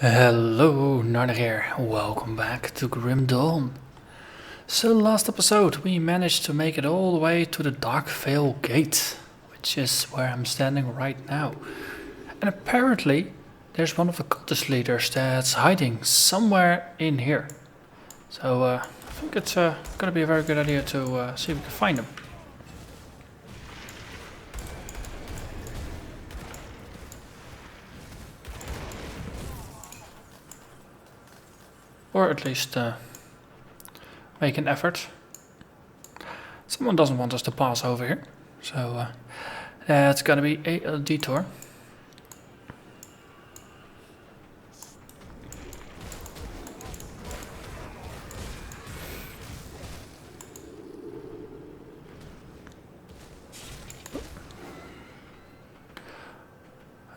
Hello, Narnach here. Welcome back to Grim Dawn. So last episode we managed to make it all the way to the Darkvale Gate, which is where I'm standing right now. And apparently there's one of the cultist leaders that's hiding somewhere in here. So I think it's gonna be a very good idea to see if we can find him. Or at least make an effort. Someone doesn't want us to pass over here, so that's gonna be a detour.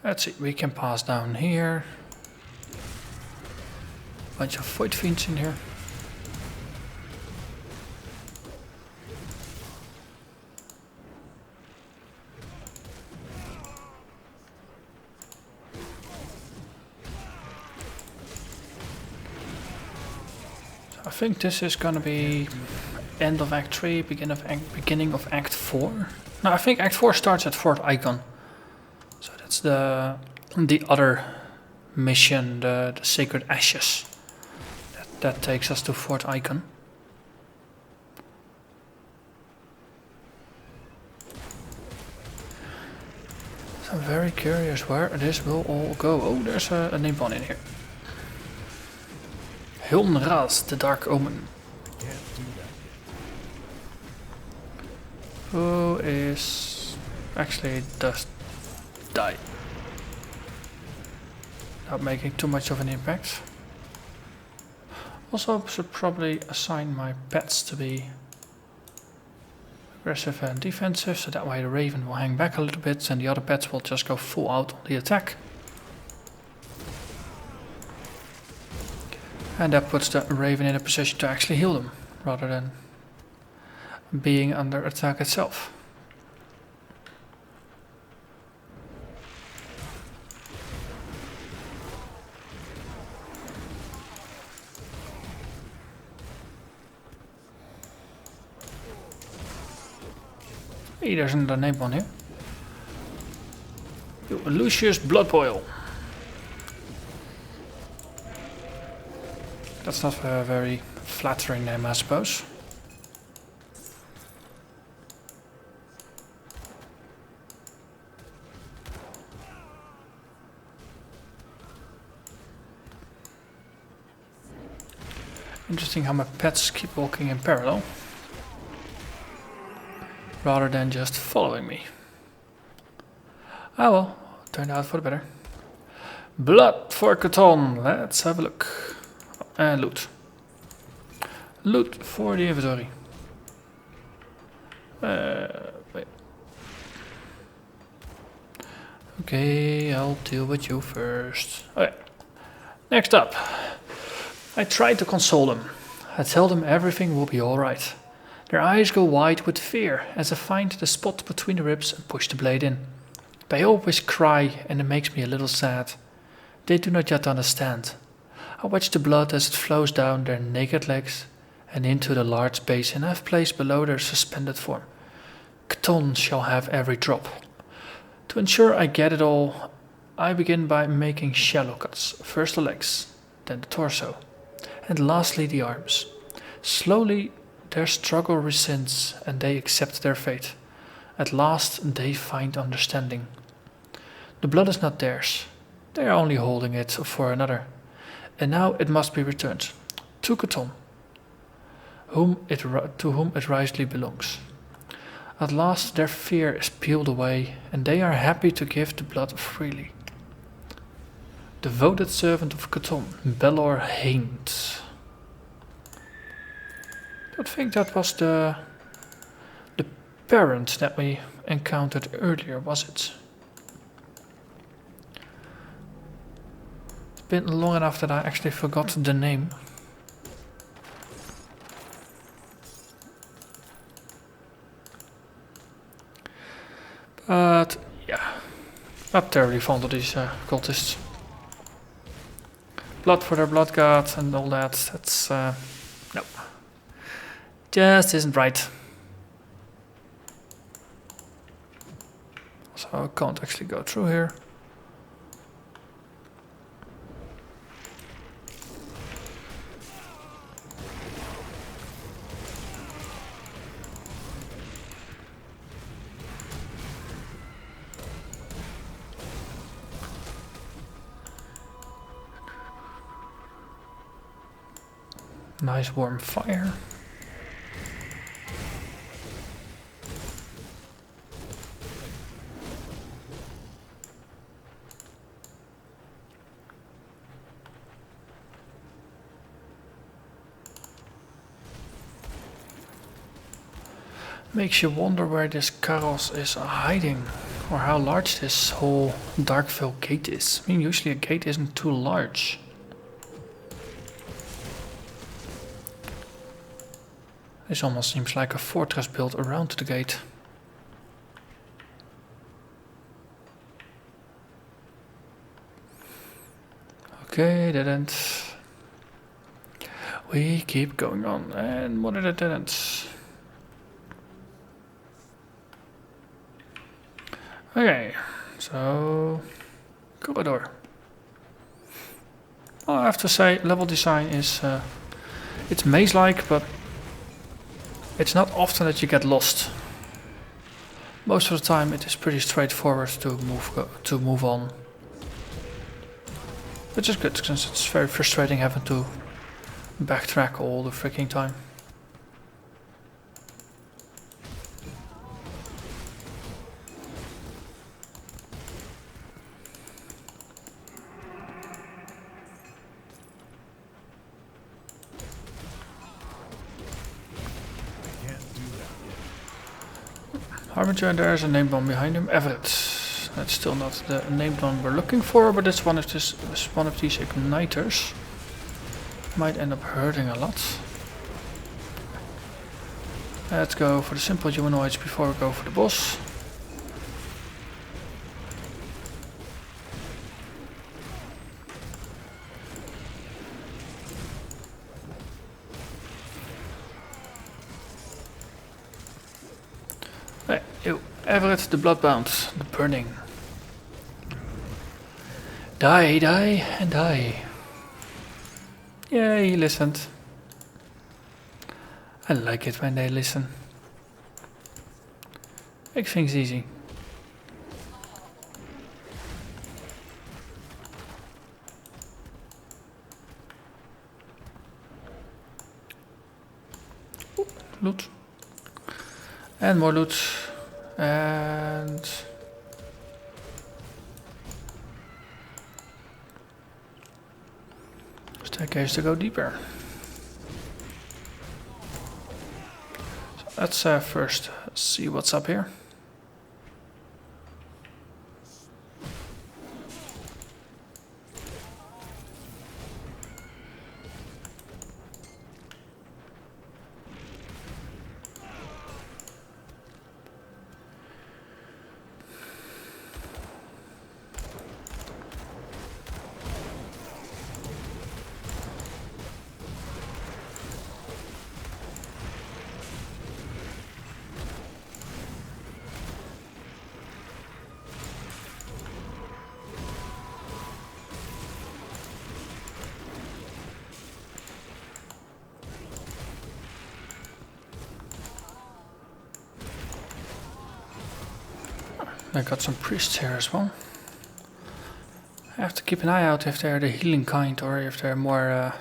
Let's see, we can pass down here. Bunch of void fiends in here. So I think this is gonna be end of Act 3, beginning of Act 4. No, I think Act 4 starts at Fort Icon. So that's the other mission, the Sacred Ashes. That takes us to Fort Icon. So I'm very curious where this will all go. Oh, there's a name one in here. Hulnraz, the Dark Omen. Who is actually does die. Not making too much of an impact. Also should probably assign my pets to be aggressive and defensive, so that way the Raven will hang back a little bit and the other pets will just go full out on the attack. And that puts the Raven in a position to actually heal them, rather than being under attack itself. Hey, there's another name on here. Lucius Bloodboil. That's not a very flattering name, I suppose. Interesting how my pets keep walking in parallel, rather than just following me. Ah well, turned out for the better. Blood for Ch'Thon, let's have a look. And loot. Loot for the inventory. Wait. Okay, I'll deal with you first. Okay. Next up. I try to console them. I tell them everything will be alright. Their eyes go wide with fear as I find the spot between the ribs and push the blade in. They always cry and it makes me a little sad. They do not yet understand. I watch the blood as it flows down their naked legs and into the large basin I've placed below their suspended form. Ch'Thon shall have every drop. To ensure I get it all, I begin by making shallow cuts. First the legs, then the torso, and lastly the arms. Slowly their struggle rescinds and they accept their fate. At last they find understanding. The blood is not theirs. They are only holding it for another. And now it must be returned to Ch'Thon, to whom it rightly belongs. At last their fear is peeled away and they are happy to give the blood freely. Devoted servant of Ch'Thon, Belor Haint. I think that was the parent that we encountered earlier, was it? It's been long enough that I actually forgot the name. But yeah, not terribly fond of these cultists. blood for their blood god and all that. That's no, just isn't right. So I can't actually go through here. Nice warm fire. Makes you wonder where this Karroz is hiding, or how large this whole Darkvale Gate is. I mean, usually a gate isn't too large. This almost seems like a fortress built around the gate. Okay, dead end. We keep going on, and what are the dead ends? Okay, so corridor. Well, I have to say, level design is it's maze-like, but it's not often that you get lost. Most of the time, it is pretty straightforward to move on, which is good since it's very frustrating having to backtrack all the freaking time. Harbinger, and there's a named one behind him, Everett. That's still not the named one we're looking for, but it's one of these igniters. Might end up hurting a lot. Let's go for the simple humanoids before we go for the boss. Hey, ew. Everett the Bloodbound, the Burning. Die, die, and die. Yeah, he listened. I like it when they listen. Makes things easy. Ooh, loot. And more loot. And staircase to go deeper. So let's first see what's up here. I got some priests here as well. I have to keep an eye out if they're the healing kind or if they're more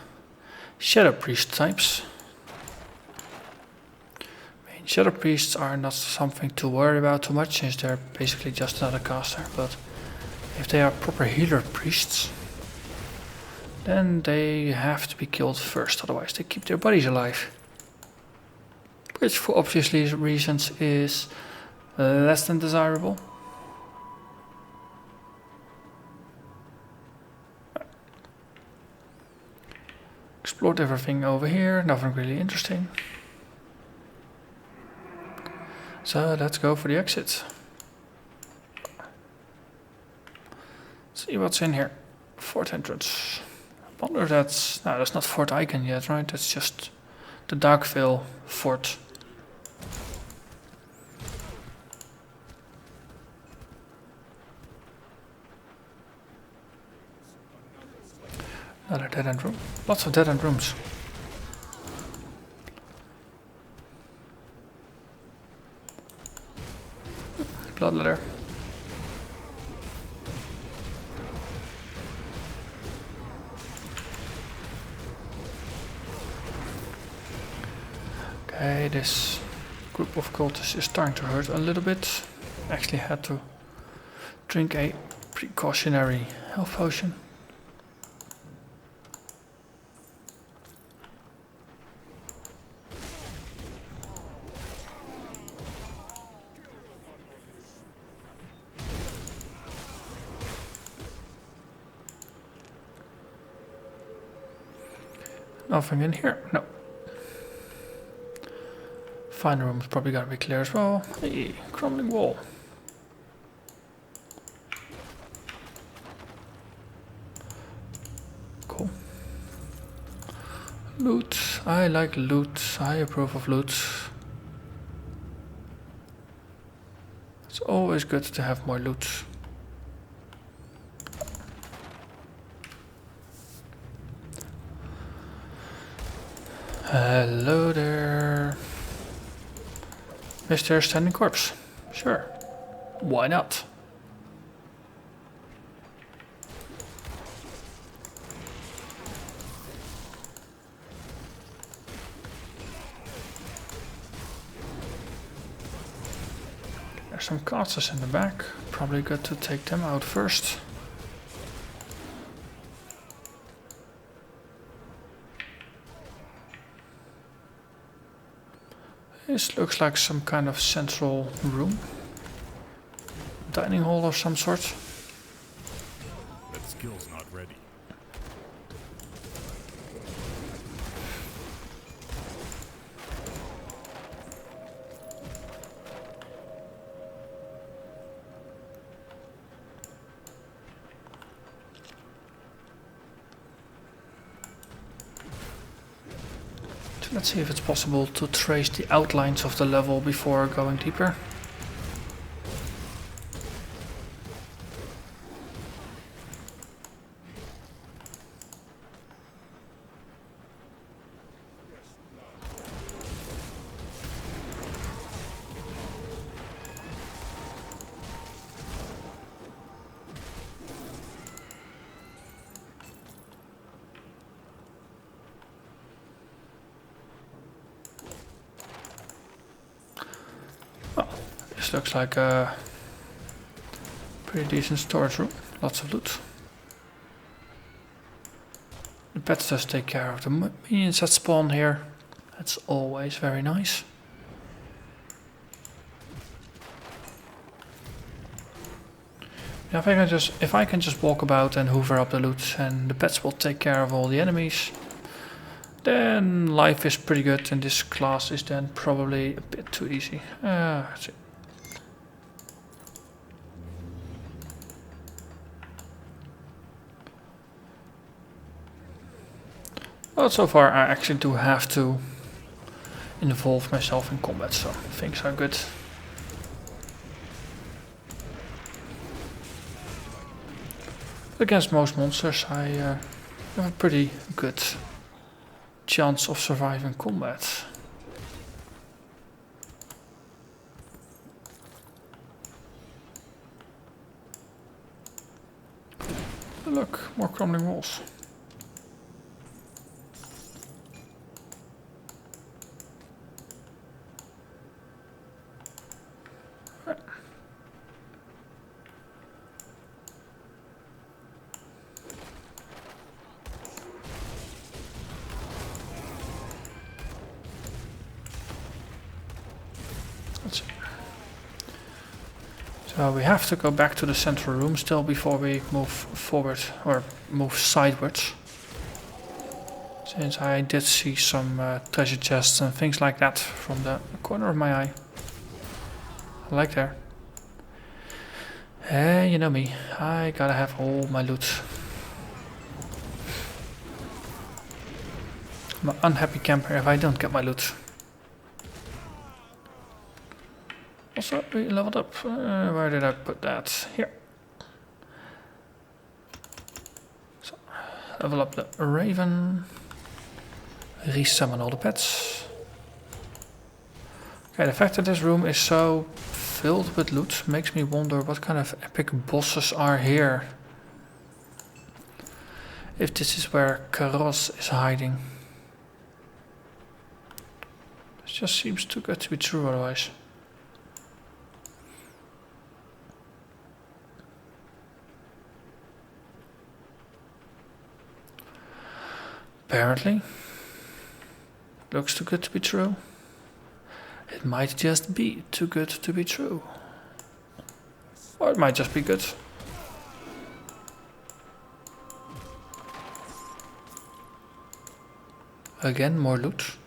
shadow priest types. I mean, shadow priests are not something to worry about too much since they're basically just another caster, but if they are proper healer priests, then they have to be killed first, otherwise they keep their bodies alive. Which for obvious reasons is less than desirable. Explored everything over here, nothing really interesting. So let's go for the exit. See what's in here. Fourth entrance. Wonder if that's... No, that's not Fort Icon yet, right? That's just the Darkvale fort. Another dead end room. Lots of dead end rooms. Blood letter. Okay, this group of cultists is starting to hurt a little bit. Actually had to drink a precautionary health potion. Nothing in here? No. Final room's probably gotta be clear as well. Hey, crumbling wall. Cool. Loot. I like loot. I approve of loot. It's always good to have more loot. Hello there. Mr. Standing Corpse. Sure. Why not? There's some casters in the back. Probably good to take them out first. This looks like some kind of central room. Dining hall of some sort. That skill's not ready. Let's see if it's possible to trace the outlines of the level before going deeper. Looks like a pretty decent storage room. Lots of loot. The pets just take care of the minions that spawn here. That's always very nice. Yeah, if I can just walk about and hoover up the loot and the pets will take care of all the enemies, then life is pretty good, and this class is then probably a bit too easy. Let's see. Well, so far I actually do have to involve myself in combat, so things are good. Against most monsters I have a pretty good chance of surviving combat. Look, more crumbling walls. So we have to go back to the central room still before we move forward or move sideways. Since I did see some treasure chests and things like that from the corner of my eye. I like there. Hey, you know me. I gotta have all my loot. I'm an unhappy camper if I don't get my loot. Also, we leveled up. Where did I put that? Here. So, level up the Raven. Resummon all the pets. Okay, the fact that this room is so filled with loot makes me wonder what kind of epic bosses are here. If this is where Karroz is hiding. This just seems too good to be true otherwise. Apparently. Looks too good to be true. It might just be too good to be true. Or it might just be good. Again, more loot.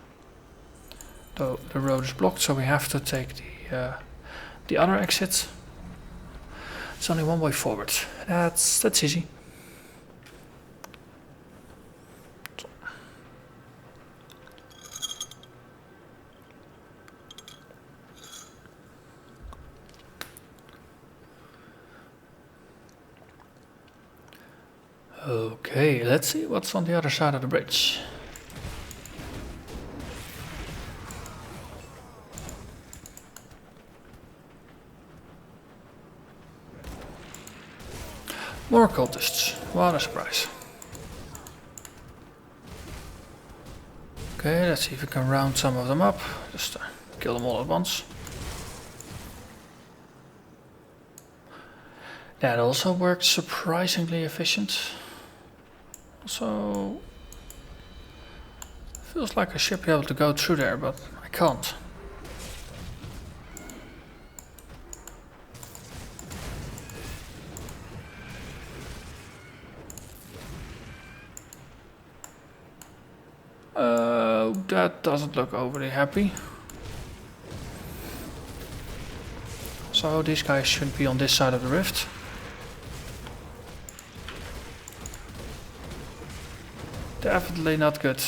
Though the road is blocked, so we have to take the other exit. It's only one way forward. That's easy. Okay, let's see what's on the other side of the bridge. More cultists. What a surprise. Okay, let's see if we can round some of them up. Just kill them all at once. That also worked surprisingly efficient. Also, feels like I should be able to go through there, but I can't. That doesn't look overly happy. So these guys should be on this side of the rift. Definitely not good.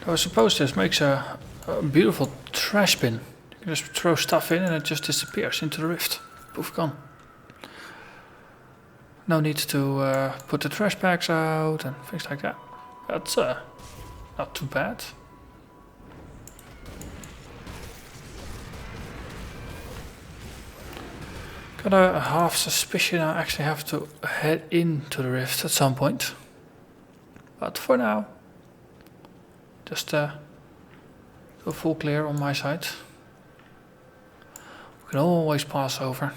Though I suppose this makes a beautiful trash bin. You can just throw stuff in and it just disappears into the rift. Poof, gone. No need to put the trash bags out and things like that. That's not too bad. Got a half suspicion I actually have to head into the rift at some point. But for now, just go full clear on my side. We can always pass over.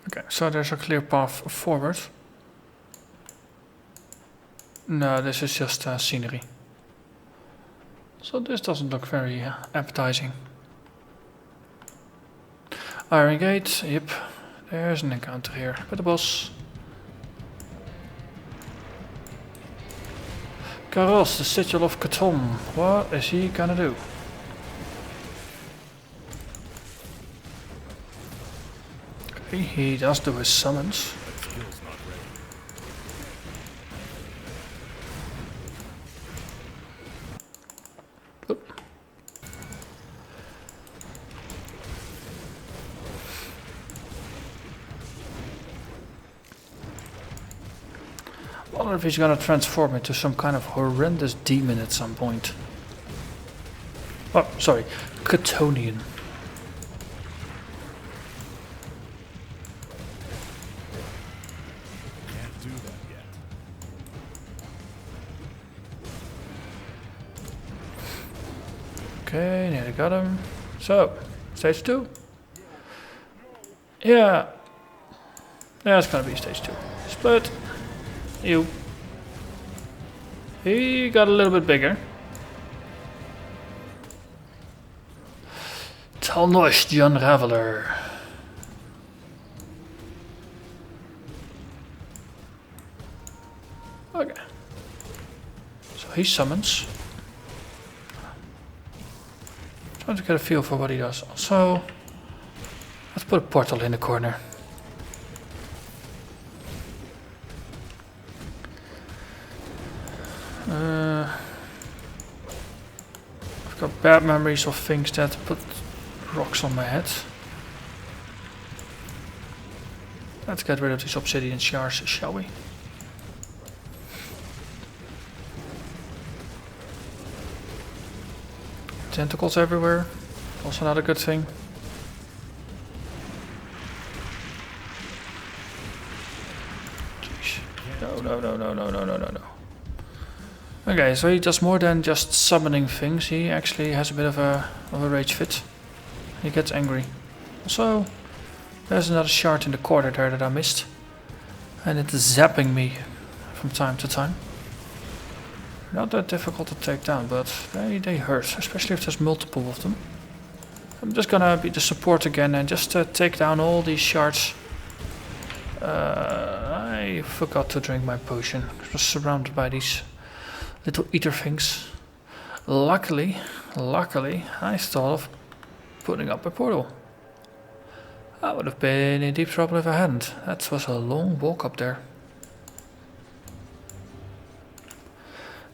Okay, so there's a clear path forward. No, this is just scenery. So this doesn't look very appetizing. Iron Gate, yep. There's an encounter here with the boss. Karroz, the Sigil of Ch'Thonian. What is he gonna do? Okay, he does do his summons. I wonder if he's gonna transform into some kind of horrendous demon at some point. Oh, sorry, Ch'Thonian. Can't do that yet. Okay, nearly got him. So, stage 2. Yeah. Yeah, it's gonna be stage 2. Split. You. He got a little bit bigger. Talnosh the Unraveler. Okay. So he summons. Trying to get a feel for what he does. Also, let's put a portal in the corner. I've got bad memories of things that put rocks on my head. Let's get rid of these obsidian shards, shall we? Tentacles everywhere. Also not a good thing. Jeez. No. Okay, so he does more than just summoning things. He actually has a bit of a rage fit. He gets angry. Also, there's another shard in the corner there that I missed. And it's zapping me from time to time. Not that difficult to take down, but they hurt, especially if there's multiple of them. I'm just gonna be the support again and just take down all these shards. I forgot to drink my potion. I was surrounded by these little eater things. Luckily, I thought of putting up a portal. I would have been in deep trouble if I hadn't. That was a long walk up there.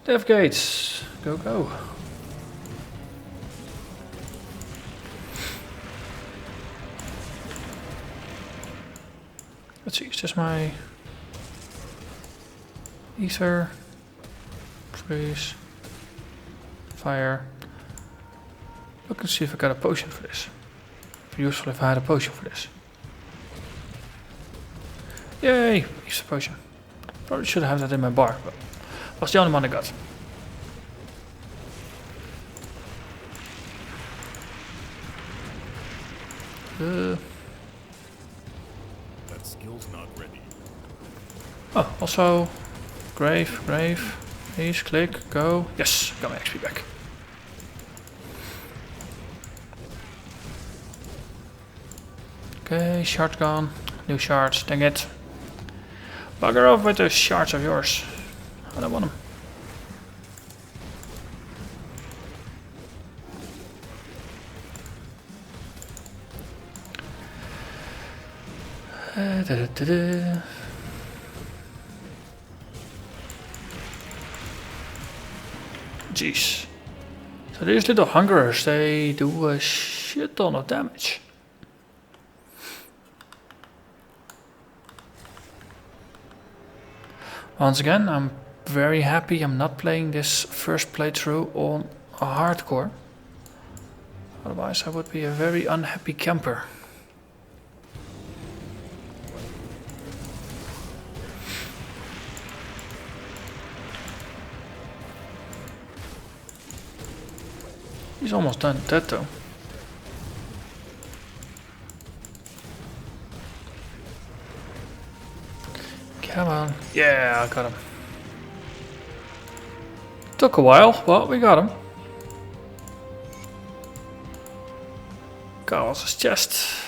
Death gates, go. Let's see, is this my ether? Freeze. Fire. Look and see if I got a potion for this. It'd be useful if I had a potion for this. Yay! Ether potion. Probably should have that in my bar, but was the only one I got. That skill's not ready. Oh, also grave. Please click, go. Yes, got my XP back. Okay, shard gone. New shards, dang it. Bugger off with those shards of yours. I don't want them. Jeez. So these little hungerers, they do a shit ton of damage. Once again, I'm very happy I'm not playing this first playthrough on a hardcore. Otherwise I would be a very unhappy camper. He's almost done dead though. Come on. Yeah, I got him. Took a while, but we got him. Karroz's chest.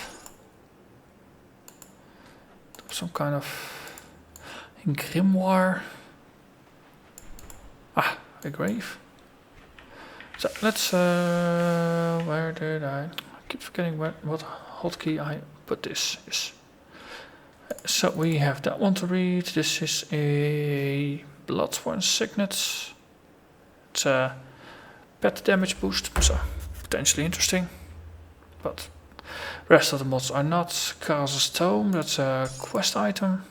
Some kind of grimoire. Ah, a grave. So let's where did I keep forgetting what hotkey I put this is. So we have that one to read. This is a Bloodborne Signet. It's a pet damage boost, so potentially interesting. But rest of the mods are not. Karroz's Tome, that's a quest item.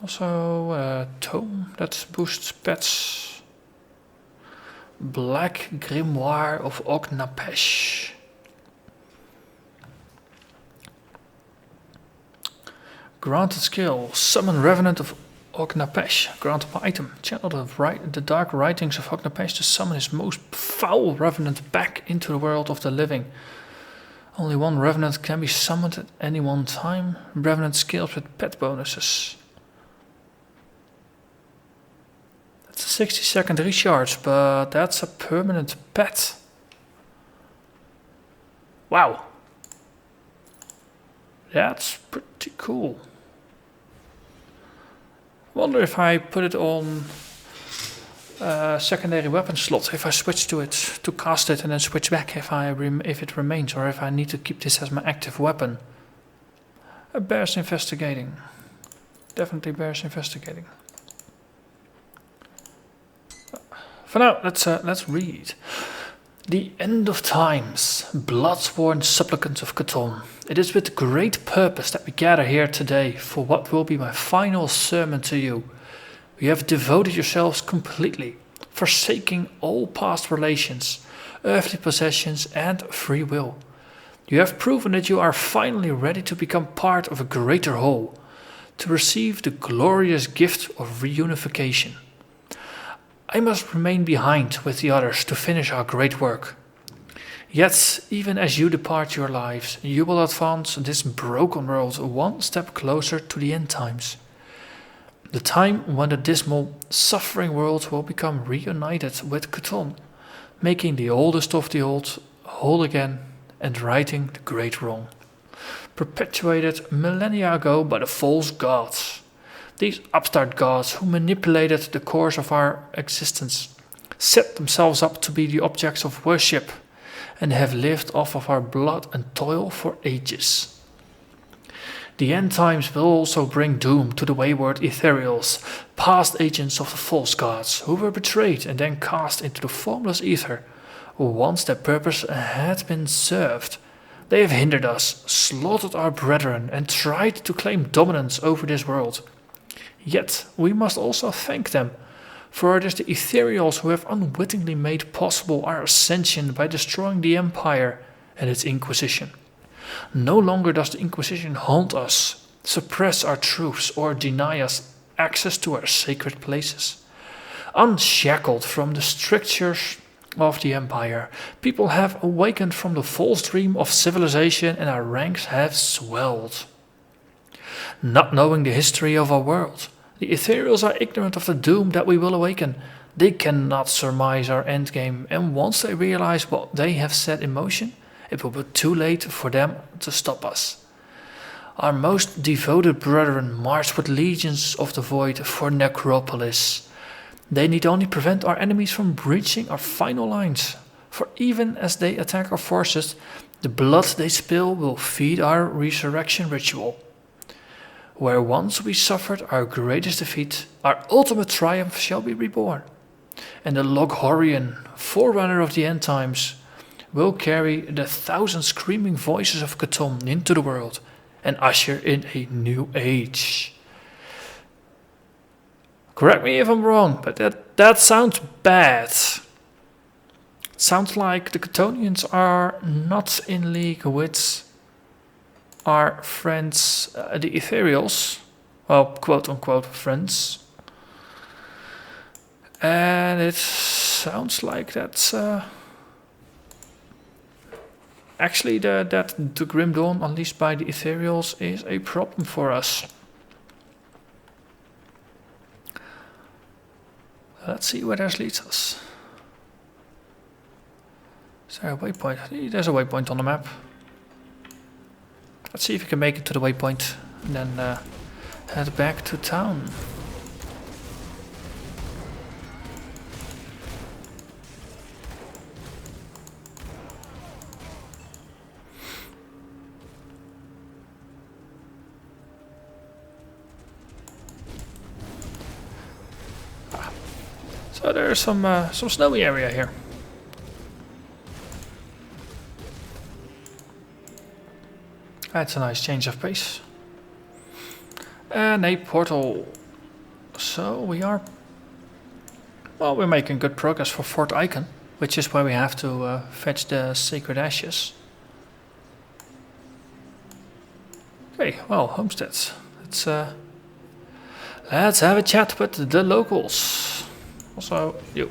Also a Tome that boosts pets. Black Grimoire of Ognapesh. Granted skill, summon Revenant of Ognapesh. Grantable item, channel the dark writings of Ognapesh to summon his most foul Revenant back into the world of the living. Only one Revenant can be summoned at any one time. Revenant skills with pet bonuses. That's a 60-second recharge, but that's a permanent pet. Wow. That's pretty cool. wonder if I put it on secondary weapon slot, if I switch to it, to cast it and then switch back if it remains, or if I need to keep this as my active weapon. It bears investigating. Definitely bears investigating. For now, let's read. The end of times, blood-sworn supplicants of Ch'Thon. It is with great purpose that we gather here today for what will be my final sermon to you. You have devoted yourselves completely, forsaking all past relations, earthly possessions, and free will. You have proven that you are finally ready to become part of a greater whole, to receive the glorious gift of reunification. I must remain behind with the others to finish our great work. Yet, even as you depart your lives, you will advance this broken world one step closer to the end times. The time when the dismal, suffering world will become reunited with Ch'Thon, making the oldest of the old whole again and righting the great wrong, perpetuated millennia ago by the false gods. These upstart gods who manipulated the course of our existence, set themselves up to be the objects of worship, and have lived off of our blood and toil for ages. The end times will also bring doom to the wayward ethereals, past agents of the false gods, who were betrayed and then cast into the formless ether. Once their purpose had been served, they have hindered us, slaughtered our brethren, and tried to claim dominance over this world. Yet we must also thank them, for it is the ethereals who have unwittingly made possible our ascension by destroying the Empire and its Inquisition. No longer does the Inquisition haunt us, suppress our truths, or deny us access to our sacred places. Unshackled from the strictures of the Empire, people have awakened from the false dream of civilization and our ranks have swelled. Not knowing the history of our world, the ethereals are ignorant of the doom that we will awaken. They cannot surmise our endgame, and once they realize what they have set in motion, it will be too late for them to stop us. Our most devoted brethren march with legions of the void for Necropolis. They need only prevent our enemies from breaching our final lines, for even as they attack our forces, the blood they spill will feed our resurrection ritual. Where once we suffered our greatest defeat, our ultimate triumph shall be reborn, and the Loghorian, forerunner of the end times, will carry the 1,000 screaming voices of Ch'Thon into the world and usher in a new age. Correct me if I'm wrong, but that sounds bad. It sounds like the Ch'Thonians are not in league with our friends, the ethereals, well, quote-unquote friends. And it sounds like that's actually that the Grim Dawn unleashed by the ethereals is a problem for us. Let's see where this leads us. Is there a waypoint? There's a waypoint on the map. Let's see if we can make it to the waypoint and then head back to town. So there's some snowy area here. That's a nice change of pace. And a portal. So we're making good progress for Fort Icon, which is where we have to fetch the sacred ashes. Okay, well, homesteads. Let's have a chat with the locals. Also, you.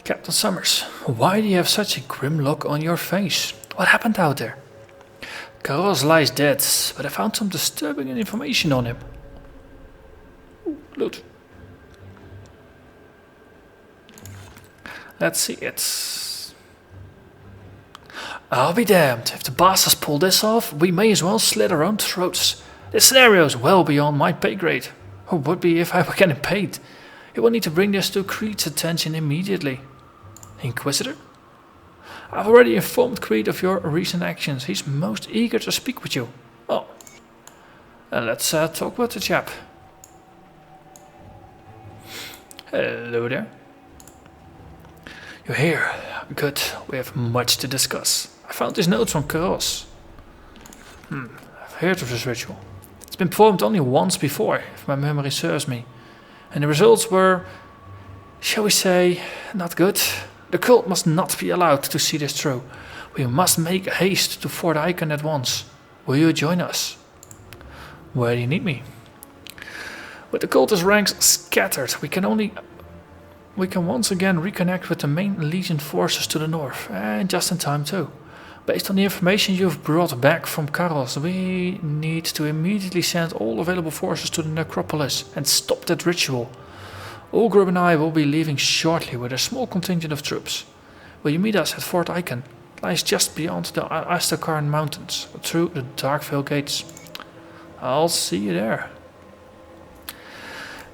Captain Summers, why do you have such a grim look on your face? What happened out there? Karroz lies dead, but I found some disturbing information on him. Ooh, loot. Let's see it. I'll be damned. If the bastards pull this off, we may as well slit our own throats. This scenario is well beyond my pay grade. Or would be if I were getting paid. You will need to bring this to Creed's attention immediately. Inquisitor? I've already informed Creed of your recent actions. He's most eager to speak with you. Oh. Let's talk with the chap. Hello there. You're here. Good. We have much to discuss. I found these notes from Karroz. I've heard of this ritual. It's been performed only once before, if my memory serves me. And the results were, shall we say, not good. The cult must not be allowed to see this through. We must make haste to Fort Icon at once. Will you join us? Where do you need me? With the cultist ranks scattered, we can once again reconnect with the main Legion forces to the north, and just in time too. Based on the information you've brought back from Karroz, we need to immediately send all available forces to the necropolis and stop that ritual. Ulgrim and I will be leaving shortly with a small contingent of troops. Will you meet us at Fort Icon? It lies just beyond the Astakarn mountains, through the Darkvale Gates. I'll see you there.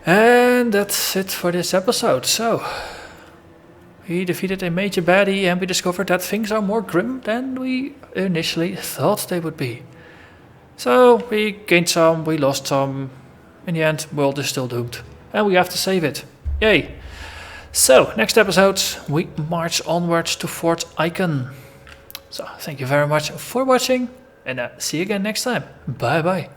And that's it for this episode. So, we defeated a major baddie and we discovered that things are more grim than we initially thought they would be. So, we gained some, we lost some. In the end, world is still doomed. And we have to save it. Yay! So, next episode, we march onwards to Fort Icon. So, thank you very much for watching. And see you again next time. Bye bye.